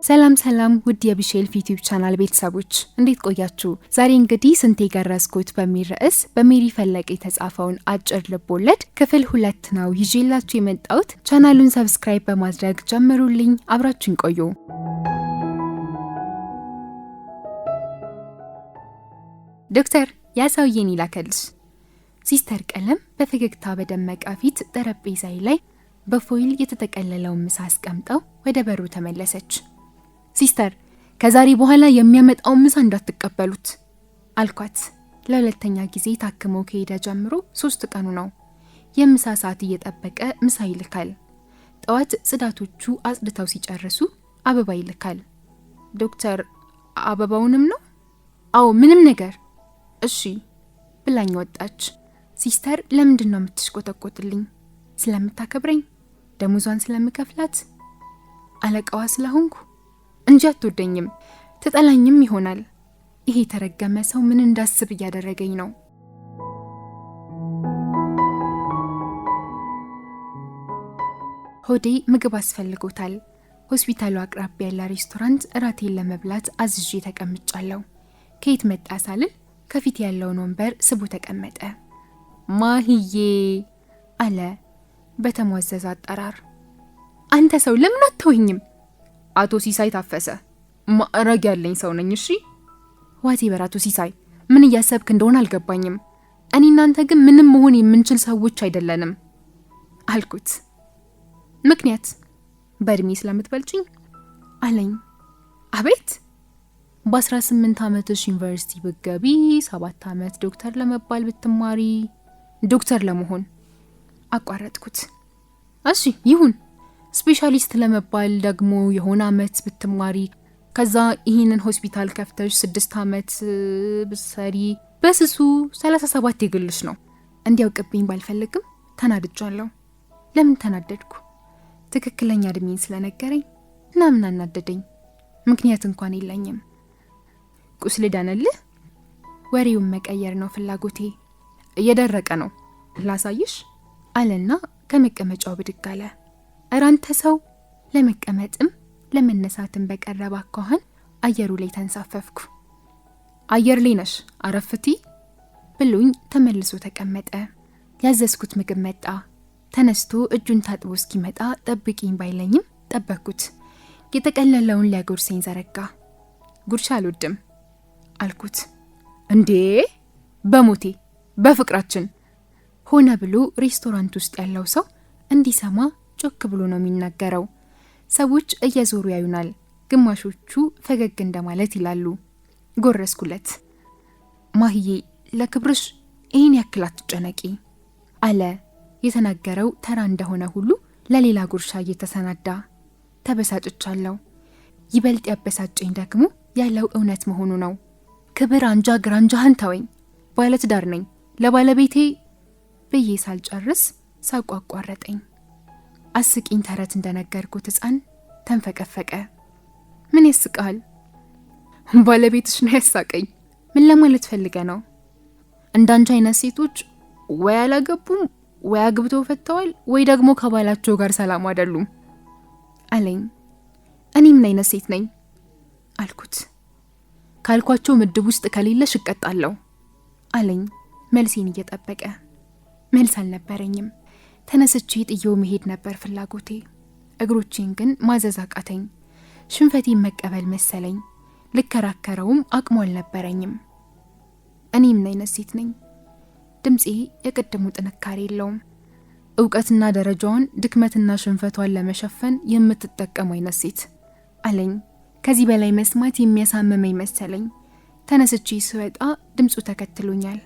ሰላም ሰላም ውድ የቢሼልፍ ዩቲዩብ ቻናል ቤተሰቦች እንዴት ቆያችሁ? ዛሬ እንግዲህ ስንቴ ገረስኩት በሚል ርዕስ በሜሪ ፈለቀ የተጻፈውን አጭር ልቦለድ ክፍል 2 ነው ይዤላችሁ የመጣሁት። ቻናሉን ሰብስክራይብ በማድረግ ጀምሩልኝ፣ አብራችሁን ቆዩ። ዶክተር ያሳውየን ይላከልሽ። ሲስተር ቀለም በፈገግታ በደመቀ ፊት ጠረጴዛዬ ላይ በፎይል የተጠቀለለውን ምሳ አስቀምጠው ወደ በሩ ተመለሰች። ሲስተር ከዛሬ በኋላ የሚያመጣውን ምሳ እንዳትቀበሉት አልኳት። ለሁለተኛ ጊዜ ታክሞ ከሄደ ጀምሮ 3 ቀኑ ነው። የምሳ ሰዓት እየጠበቀ ምሳ ይልካል። ጠዋት ጽዳቶቹ አጽድተው ሲጨርሱ አበባ ይልካል። ዶክተር አበባውንም ነው? አዎ ምንም ነገር። እሺ ብላኝ ወጣች። ሲስተር ለምንድን ነው የምትሽቆጠቆጥልኝ? ስለምታከብረኝ? ደሞዟን ስለምከፍላት? አለቃዋ ስለሆንኩ እንጂ አትወደኝም፣ ትጠላኝም ይሆናል። ይሄ የተረገመ ሰው ምን እንዳስብ እያደረገኝ ነው። ሆዴ ምግብ አስፈልጎታል። ሆስፒታሉ አቅራቢያ ያለ ሬስቶራንት እራቴን ለመብላት አዝዤ ተቀምጫለሁ። ከየት መጣ ሳልል ከፊት ያለውን ወንበር ስቦ ተቀመጠ። ማህዬ አለ በተሟዘዘ አጠራር። አንተ ሰው ለምን አትተውኝም? አቶ ሲሳይ ታፈሰ፣ ማዕረግ ያለኝ ሰው ነኝ። እሺ ዋቴ በራቶ ሲሳይ፣ ምን እያሰብክ እንደሆነ አልገባኝም። እኔ እናንተ ግን ምንም መሆን የምንችል ሰዎች አይደለንም አልኩት። ምክንያት በእድሜ ስለምትበልጭኝ አለኝ። አቤት በ18 ዓመትሽ ዩኒቨርሲቲ ብትገቢ 7 ዓመት ዶክተር ለመባል ብትማሪ። ዶክተር ለመሆን አቋረጥኩት። እሺ ይሁን፣ ስፔሻሊስት ለመባል ደግሞ የሆነ ዓመት ብትማሪ፣ ከዛ ይህንን ሆስፒታል ከፍተሽ 6 ዓመት ብትሰሪ በስሱ 37 የግልሽ ነው። እንዲያውቅብኝ ባልፈልግም ተናድጃለሁ። ለምን ተናደድኩ? ትክክለኛ እድሜን ስለነገረኝ እና ምን አናደደኝ? ምክንያት እንኳን የለኝም። ቁስል ዳነልህ? ወሬውን መቀየር ነው ፍላጎቴ። እየደረቀ ነው ላሳይሽ አለና ከመቀመጫው ብድግ አለ። እራንተ ሰው ለመቀመጥም ለመነሳትም በቀረበ አኳኋን አየሩ ላይ ተንሳፈፍኩ። አየር ላይ ነሽ አረፍቲ ብሎኝ ተመልሶ ተቀመጠ። ያዘዝኩት ምግብ መጣ። ተነስቶ እጁን ታጥቦ እስኪመጣ ጠብቂኝ ባይለኝም ጠበቅኩት። የተቀለለውን ሊያጎርሰኝ ዘረጋ። ጉርሻ አልወድም አልኩት። እንዴ በሞቴ በፍቅራችን ሆነ ብሎ ሬስቶራንት ውስጥ ያለው ሰው እንዲሰማ ጮክ ብሎ ነው የሚናገረው። ሰዎች እየዞሩ ያዩናል፣ ግማሾቹ ፈገግ እንደማለት ይላሉ። ጎረስኩለት። ማህዬ ለክብርሽ ይህን ያክል አትጨነቂ አለ። የተናገረው ተራ እንደሆነ ሁሉ ለሌላ ጉርሻ እየተሰናዳ። ተበሳጭቻለሁ። ይበልጥ ያበሳጨኝ ደግሞ ያለው እውነት መሆኑ ነው። ክብር አንጃ ግራንጃህን ተወኝ፣ ባለትዳር ነኝ፣ ለባለቤቴ ብዬ ሳልጨርስ ሳቁ አቋረጠኝ። አስቂኝ ተረት እንደነገርኩት ሕፃን ተንፈቀፈቀ። ምን ያስቃል? ባለቤትሽ ነው ያሳቀኝ። ምን ለማለት ፈልገ ነው? እንዳንቺ አይነት ሴቶች ወይ አላገቡም ወይ አግብተው ፈተዋል ወይ ደግሞ ከባላቸው ጋር ሰላም አይደሉም አለኝ። እኔ ምን አይነት ሴት ነኝ አልኩት። ካልኳቸው ምድብ ውስጥ ከሌለሽ እቀጣለሁ አለኝ መልሴን እየጠበቀ። መልስ አልነበረኝም። ተነስቼ ጥዬው መሄድ ነበር ፍላጎቴ። እግሮቼን ግን ማዘዝ አቃተኝ። ሽንፈቴን መቀበል መሰለኝ። ልከራከረውም አቅሙ አልነበረኝም። እኔ ምን አይነት ሴት ነኝ? ድምፄ የቀደሙ ጥንካሬ የለውም። እውቀትና ደረጃዋን ድክመትና ሽንፈቷን ለመሸፈን የምትጠቀም አይነት ሴት አለኝ። ከዚህ በላይ መስማት የሚያሳመመኝ መሰለኝ። ተነስቼ ስወጣ ድምፁ ተከትሎኛል።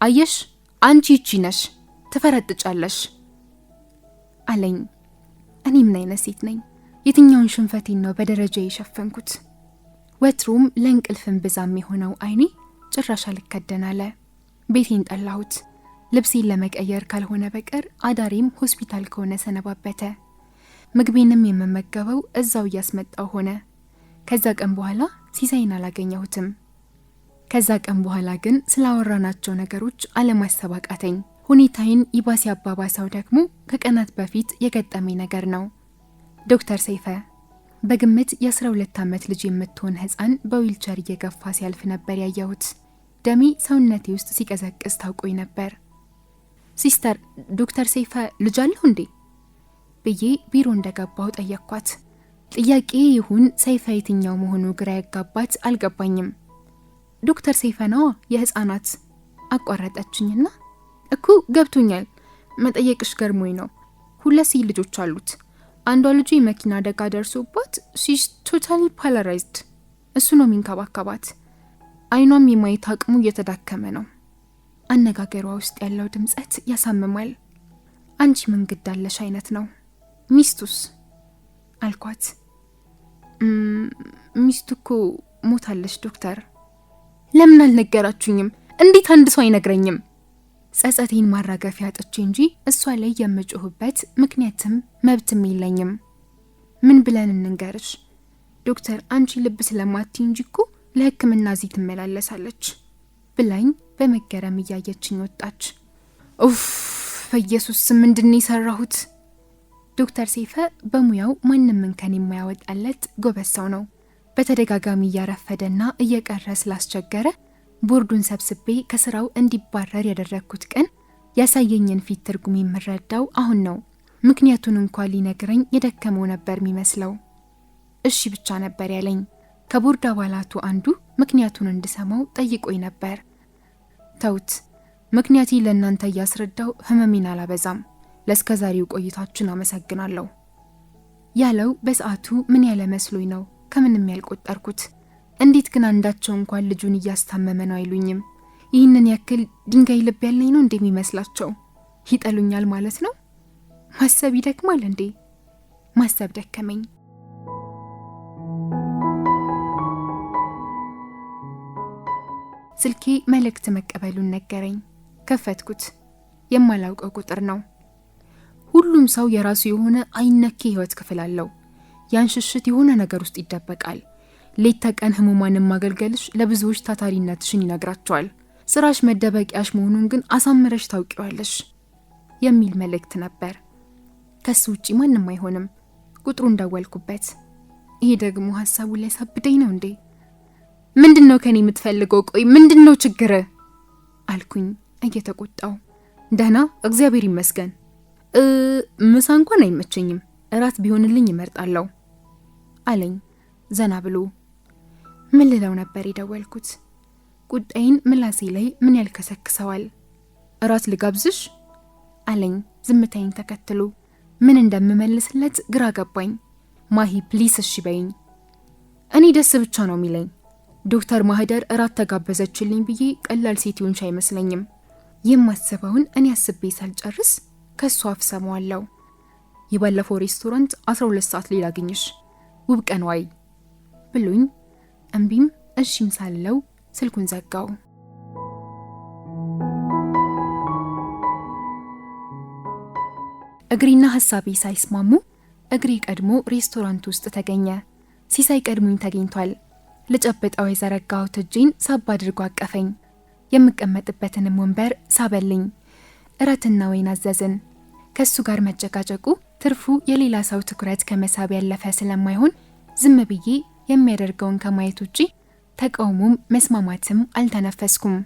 አየሽ አንቺ ይቺ ነሽ፣ ትፈረጥጫለሽ አለኝ። እኔ ምን አይነት ሴት ነኝ? የትኛውን ሽንፈቴን ነው በደረጃ የሸፈንኩት? ወትሮም ለእንቅልፍም ብዛም የሆነው አይኔ ጭራሽ አልከደን አለ። ቤቴን ጠላሁት። ልብሴን ለመቀየር ካልሆነ በቀር አዳሬም ሆስፒታል ከሆነ ሰነባበተ። ምግቤንም የምመገበው እዛው እያስመጣው ሆነ። ከዛ ቀን በኋላ ሲሳይን አላገኘሁትም። ከዛ ቀን በኋላ ግን ስላወራናቸው ነገሮች አለማሰብ አቃተኝ። ሁኔታዬን ይባስ ያባባሰው ደግሞ ከቀናት በፊት የገጠመኝ ነገር ነው። ዶክተር ሰይፈ በግምት የ12 ዓመት ልጅ የምትሆን ሕፃን በዊልቸር እየገፋ ሲያልፍ ነበር ያየሁት። ደሜ ሰውነቴ ውስጥ ሲቀዘቅዝ ታውቆኝ ነበር። ሲስተር፣ ዶክተር ሰይፈ ልጅ አለው እንዴ ብዬ ቢሮ እንደገባው ጠየቅኳት። ጥያቄ ይሁን ሰይፈ የትኛው መሆኑ ግራ ያጋባት አልገባኝም። ዶክተር ሰይፈ ነዋ የሕፃናት አቋረጠችኝና እኮ ገብቶኛል፣ መጠየቅሽ ገርሞኝ ነው። 2 ሴት ልጆች አሉት። አንዷ ልጁ የመኪና አደጋ ደርሶባት ሺስ ቶታሊ ፓላራይዝድ። እሱ ነው የሚንከባከባት። አይኗም የማየት አቅሙ እየተዳከመ ነው። አነጋገሯ ውስጥ ያለው ድምጸት ያሳምማል። አንቺ ምን ግዳለሽ አይነት ነው። ሚስቱስ አልኳት። ሚስቱ እኮ ሞታለች ዶክተር። ለምን አልነገራችሁኝም? እንዴት አንድ ሰው አይነግረኝም? ጸጸቴን ማራገፊያ አጥቼ እንጂ እሷ ላይ የምጮህበት ምክንያትም መብትም የለኝም። ምን ብለን እንንገርሽ ዶክተር፣ አንቺ ልብ ስለማትይ እንጂ እኮ ለሕክምና እዚህ ትመላለሳለች ብላኝ በመገረም እያየችኝ ወጣች። ኡፍ በኢየሱስ ስም ምንድን ነው የሰራሁት? ዶክተር ሰይፈ በሙያው ማንም እንከን የማያወጣለት ጎበዝ ሰው ነው። በተደጋጋሚ እያረፈደና እየቀረ ስላስቸገረ ቦርዱን ሰብስቤ ከስራው እንዲባረር ያደረግኩት ቀን ያሳየኝን ፊት ትርጉም የምረዳው አሁን ነው። ምክንያቱን እንኳን ሊነግረኝ የደከመው ነበር የሚመስለው። እሺ ብቻ ነበር ያለኝ። ከቦርድ አባላቱ አንዱ ምክንያቱን እንድሰማው ጠይቆኝ ነበር። ተውት፣ ምክንያቴ ለእናንተ እያስረዳው ህመሜን አላበዛም። ለእስከዛሬው ቆይታችን አመሰግናለሁ ያለው በሰዓቱ ምን ያለ መስሎኝ ነው ከምንም ያልቆጠርኩት። እንዴት ግን አንዳቸው እንኳን ልጁን እያስታመመ ነው አይሉኝም? ይህንን ያክል ድንጋይ ልብ ያለኝ ነው እንደሚመስላቸው? ይጠሉኛል ማለት ነው? ማሰብ ይደክማል እንዴ? ማሰብ ደከመኝ። ስልኬ መልእክት መቀበሉን ነገረኝ። ከፈትኩት። የማላውቀው ቁጥር ነው። ሁሉም ሰው የራሱ የሆነ አይነኬ ህይወት ክፍል አለው። ያን ሽሽት የሆነ ነገር ውስጥ ይደበቃል። ሌት ተቀን ህሙማንን ማገልገልሽ ለብዙዎች ታታሪነትሽን ይነግራቸዋል። ስራሽ መደበቂያሽ መሆኑን ግን አሳምረሽ ታውቂዋለሽ የሚል መልእክት ነበር። ከሱ ውጪ ማንም አይሆንም። ቁጥሩን ደወልኩበት። ይሄ ደግሞ ሐሳቡ ሊያሳብደኝ ነው እንዴ? ምንድነው ከኔ የምትፈልገው? ቆይ ምንድነው ችግር አልኩኝ እየተቆጣው። ደህና እግዚአብሔር ይመስገን። ምሳ እንኳን አይመቸኝም፣ እራት ቢሆንልኝ ይመርጣለሁ አለኝ ዘና ብሎ። ምን ልለው ነበር የደወልኩት? ቁጣዬን ምላሴ ላይ ምን ያልከሰክሰዋል? እራት ልጋብዝሽ አለኝ ዝምታዬን ተከትሎ። ምን እንደምመልስለት ግራ ገባኝ። ማሂ ፕሊስ እሺ በይኝ። እኔ ደስ ብቻ ነው የሚለኝ። ዶክተር ማህደር እራት ተጋበዘችልኝ ብዬ ቀላል ሴት ይሆንሽ አይመስለኝም። የማስበውን እኔ አስቤ ሳልጨርስ ከሷ አፍሰማዋለሁ። የባለፈው ሬስቶራንት 12 ሰዓት ላይ ላግኝሽ፣ ውብ ቀን ዋይ ብሉኝ እምቢም እሺም ሳለው ስልኩን ዘጋው። እግሬና ሐሳቤ ሳይስማሙ እግሬ ቀድሞ ሬስቶራንት ውስጥ ተገኘ። ሲሳይ ቀድሞኝ ተገኝቷል። ልጨብጠው የዘረጋሁት እጄን ሳብ አድርጎ አቀፈኝ። የምቀመጥበትንም ወንበር ሳበልኝ። እራትና ወይን አዘዝን። ከሱ ጋር መጨቃጨቁ ትርፉ የሌላ ሰው ትኩረት ከመሳብ ያለፈ ስለማይሆን ዝም ብዬ የሚያደርገውን ከማየት ውጪ ተቃውሞም መስማማትም አልተነፈስኩም።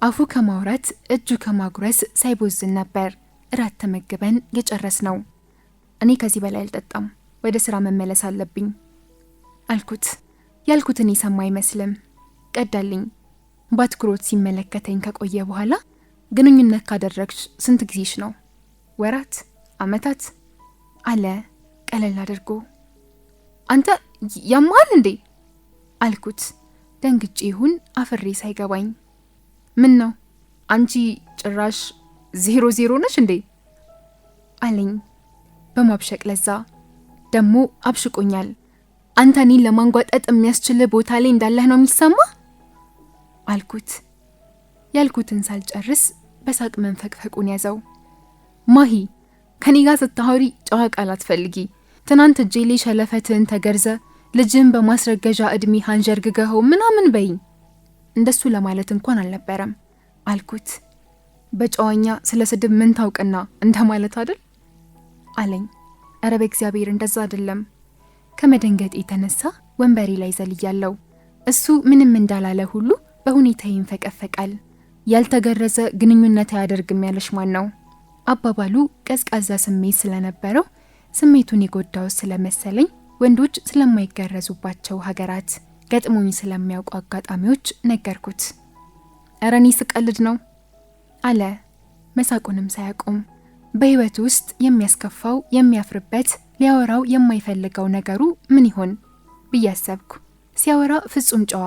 አፉ ከማውራት እጁ ከማጉረስ ሳይቦዝን ነበር እራት ተመግበን የጨረስ ነው። እኔ ከዚህ በላይ አልጠጣም፣ ወደ ስራ መመለስ አለብኝ አልኩት። ያልኩትን የሰማ አይመስልም። ቀዳልኝ። በአትኩሮት ሲመለከተኝ ከቆየ በኋላ ግንኙነት ካደረግሽ ስንት ጊዜሽ ነው? ወራት? አመታት? አለ ቀለል አድርጎ። አንተ ያማል እንዴ አልኩት ደንግጬ ይሁን አፍሬ ሳይገባኝ። ምን ነው አንቺ ጭራሽ 00 ነሽ እንዴ አለኝ በማብሸቅ ለዛ። ደሞ አብሽቆኛል። አንተ እኔን ለማንጓጠጥ የሚያስችል ቦታ ላይ እንዳለህ ነው የሚሰማ አልኩት። ያልኩትን ሳልጨርስ በሳቅ መንፈቅፈቁን ያዘው። ማሂ ከኔ ጋር ስታወሪ ጨዋ ቃላት ፈልጊ። ትናንት እጄ ላይ ሸለፈትን ተገርዘ ልጅን በማስረገዣ እድሜ አንጀርግገው ምናምን በይኝ። እንደሱ ለማለት እንኳን አልነበረም አልኩት። በጨዋኛ ስለ ስድብ ምን ታውቅና እንደማለት አይደል አለኝ። ኧረ በእግዚአብሔር እንደዛ አይደለም። ከመደንገጥ የተነሳ ወንበሬ ላይ ዘልያለሁ። እሱ ምንም እንዳላለ ሁሉ በሁኔታዬ ይንፈቀፈቃል። ያልተገረዘ ግንኙነት አያደርግም ያለሽ ማን ነው? አባባሉ ቀዝቃዛ ስሜት ስለነበረው ስሜቱን የጎዳው ስለመሰለኝ ወንዶች ስለማይገረዙባቸው ሀገራት ገጥሞኝ ስለሚያውቁ አጋጣሚዎች ነገርኩት። እረ እኔ ስቀልድ ነው አለ መሳቁንም ሳያቆም። በህይወት ውስጥ የሚያስከፋው የሚያፍርበት ሊያወራው የማይፈልገው ነገሩ ምን ይሆን ብዬ አሰብኩ። ሲያወራ ፍጹም ጨዋ፣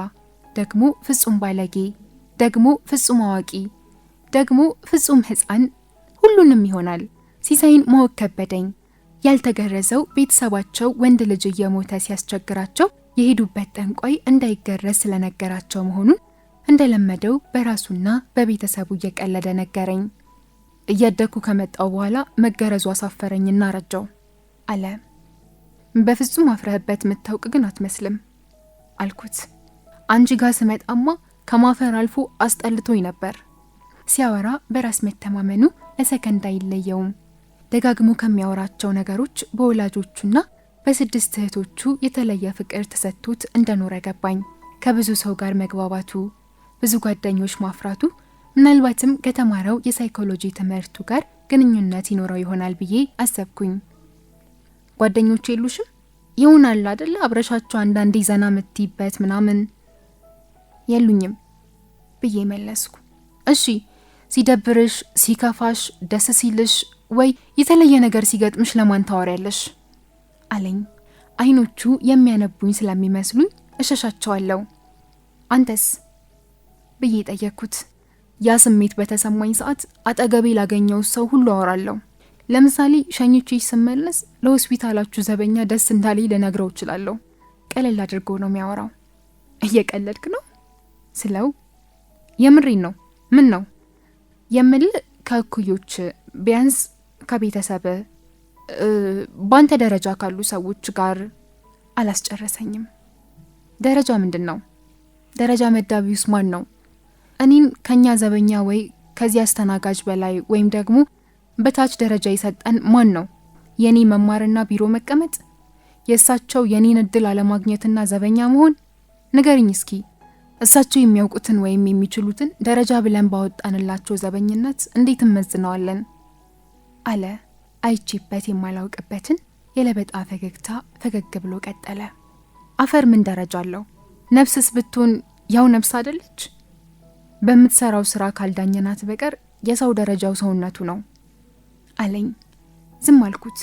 ደግሞ ፍጹም ባለጌ፣ ደግሞ ፍጹም አዋቂ፣ ደግሞ ፍጹም ሕፃን ሁሉንም ይሆናል። ሲሳይን ማወቅ ከበደኝ። ያልተገረዘው ቤተሰባቸው ወንድ ልጅ እየሞተ ሲያስቸግራቸው የሄዱበት ጠንቋይ እንዳይገረዝ ስለነገራቸው መሆኑን እንደለመደው በራሱና በቤተሰቡ እየቀለደ ነገረኝ። እያደኩ ከመጣው በኋላ መገረዙ አሳፈረኝና ረጃው አለ። በፍጹም አፍረህበት የምታውቅ ግን አትመስልም አልኩት። አንቺ ጋር ስመጣማ ከማፈር አልፎ አስጠልቶኝ ነበር። ሲያወራ በራስ መተማመኑ ለሰከንድ አይለየውም። ደጋግሞ ከሚያወራቸው ነገሮች በወላጆቹና በስድስት እህቶቹ የተለየ ፍቅር ተሰጥቶት እንደኖረ ገባኝ። ከብዙ ሰው ጋር መግባባቱ፣ ብዙ ጓደኞች ማፍራቱ ምናልባትም ከተማረው የሳይኮሎጂ ትምህርቱ ጋር ግንኙነት ይኖረው ይሆናል ብዬ አሰብኩኝ። ጓደኞች የሉሽም? ይሆናል አይደል? አብረሻቸው አንዳንዴ ዘና ምትይበት ምናምን። የሉኝም ብዬ መለስኩ። እሺ ሲደብርሽ፣ ሲከፋሽ፣ ደስ ሲልሽ ወይ የተለየ ነገር ሲገጥምሽ ለማን ታወሪያለሽ አለኝ። አይኖቹ የሚያነቡኝ ስለሚመስሉኝ እሸሻቸዋለሁ። አንተስ ብዬ ጠየቅኩት። ያ ስሜት በተሰማኝ ሰዓት አጠገቤ ላገኘው ሰው ሁሉ አወራለሁ። ለምሳሌ ሸኝቼሽ ስመለስ ለሆስፒታላችሁ ዘበኛ ደስ እንዳለኝ ልነግረው እችላለሁ። ቀለል አድርጎ ነው የሚያወራው። እየቀለድክ ነው ስለው የምሬን ነው። ምን ነው የምል ከእኩዮች ቢያንስ ከቤተሰብ ባንተ ደረጃ ካሉ ሰዎች ጋር አላስጨረሰኝም። ደረጃ ምንድን ነው? ደረጃ መዳቢውስ ማን ነው? እኔን ከኛ ዘበኛ ወይ ከዚህ አስተናጋጅ በላይ ወይም ደግሞ በታች ደረጃ የሰጠን ማን ነው? የኔ መማርና ቢሮ መቀመጥ? የእሳቸው የኔን እድል አለማግኘትና ዘበኛ መሆን? ንገሪኝ እስኪ። እሳቸው የሚያውቁትን ወይም የሚችሉትን ደረጃ ብለን ባወጣንላቸው ዘበኝነት እንዴት እንመዝነዋለን? አለ አይቺበት የማላውቅበትን የለበጣ ፈገግታ ፈገግ ብሎ ቀጠለ። አፈር ምን ደረጃ አለው? ነፍስስ ብትሆን ያው ነፍስ አይደለች? በምትሰራው ስራ ካልዳኘናት በቀር የሰው ደረጃው ሰውነቱ ነው አለኝ። ዝም አልኩት።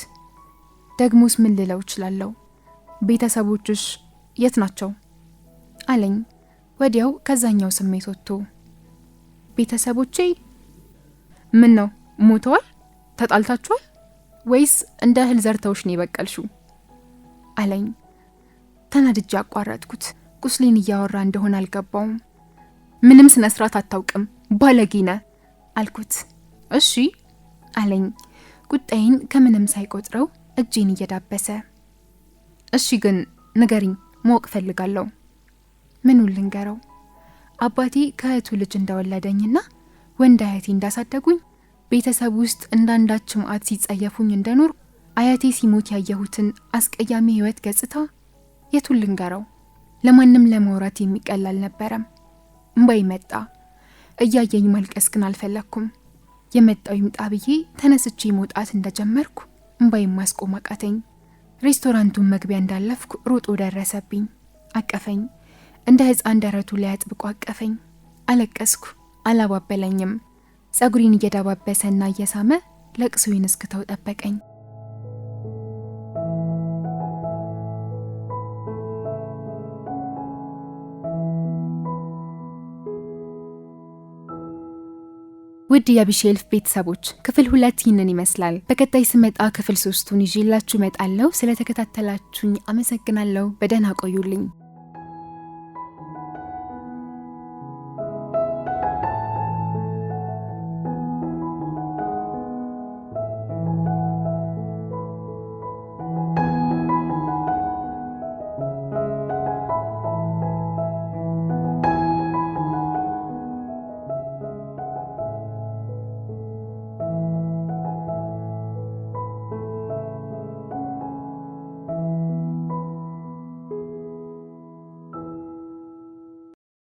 ደግሞስ ምን ልለው እችላለሁ? ቤተሰቦችሽ የት ናቸው አለኝ። ወዲያው ከዛኛው ስሜት ወጥቶ ቤተሰቦቼ ምን ነው ሞተዋል? ተጣልታችኋል? ወይስ እንደ እህል ዘርተውሽ ነው የበቀልሽው አለኝ። ተናድጄ አቋረጥኩት። ቁስሌን እያወራ እንደሆነ አልገባውም። ምንም ስነ ስርዓት አታውቅም ባለጌ ነህ አልኩት። እሺ አለኝ ቁጣዬን ከምንም ሳይቆጥረው እጄን እየዳበሰ። እሺ ግን ንገሪኝ፣ ማወቅ ፈልጋለሁ። ምኑን ልንገረው? አባቴ ከእህቱ ልጅ እንደወለደኝና ወንድ አያቴ እንዳሳደጉኝ፣ ቤተሰብ ውስጥ እንዳንዳች ማዕት ሲጸየፉኝ እንደኖር፣ አያቴ ሲሞት ያየሁትን አስቀያሚ ህይወት ገጽታ የቱን ልንገረው? ለማንም ለማውራት የሚቀል አልነበረም። እምባይ መጣ። እያየኝ ማልቀስ ግን አልፈለኩም። የመጣው ይምጣ ብዬ ተነስቼ መውጣት እንደጀመርኩ እምባይ ማስቆም አቃተኝ። ሬስቶራንቱን መግቢያ እንዳለፍኩ ሮጦ ደረሰብኝ። አቀፈኝ። እንደ ህፃን ደረቱ ላይ አጥብቆ አቀፈኝ። አለቀስኩ። አላባበለኝም። ጸጉሬን እየዳባበሰና እየሳመ ለቅሶዬን እስክተው ጠበቀኝ። ውድ የቢሼልፍ ቤተሰቦች ክፍል 2 ይህንን ይመስላል። በቀጣይ ስመጣ ክፍል 3ቱን ይዤላችሁ እመጣለሁ። ስለተከታተላችሁኝ አመሰግናለሁ። በደህና ቆዩልኝ።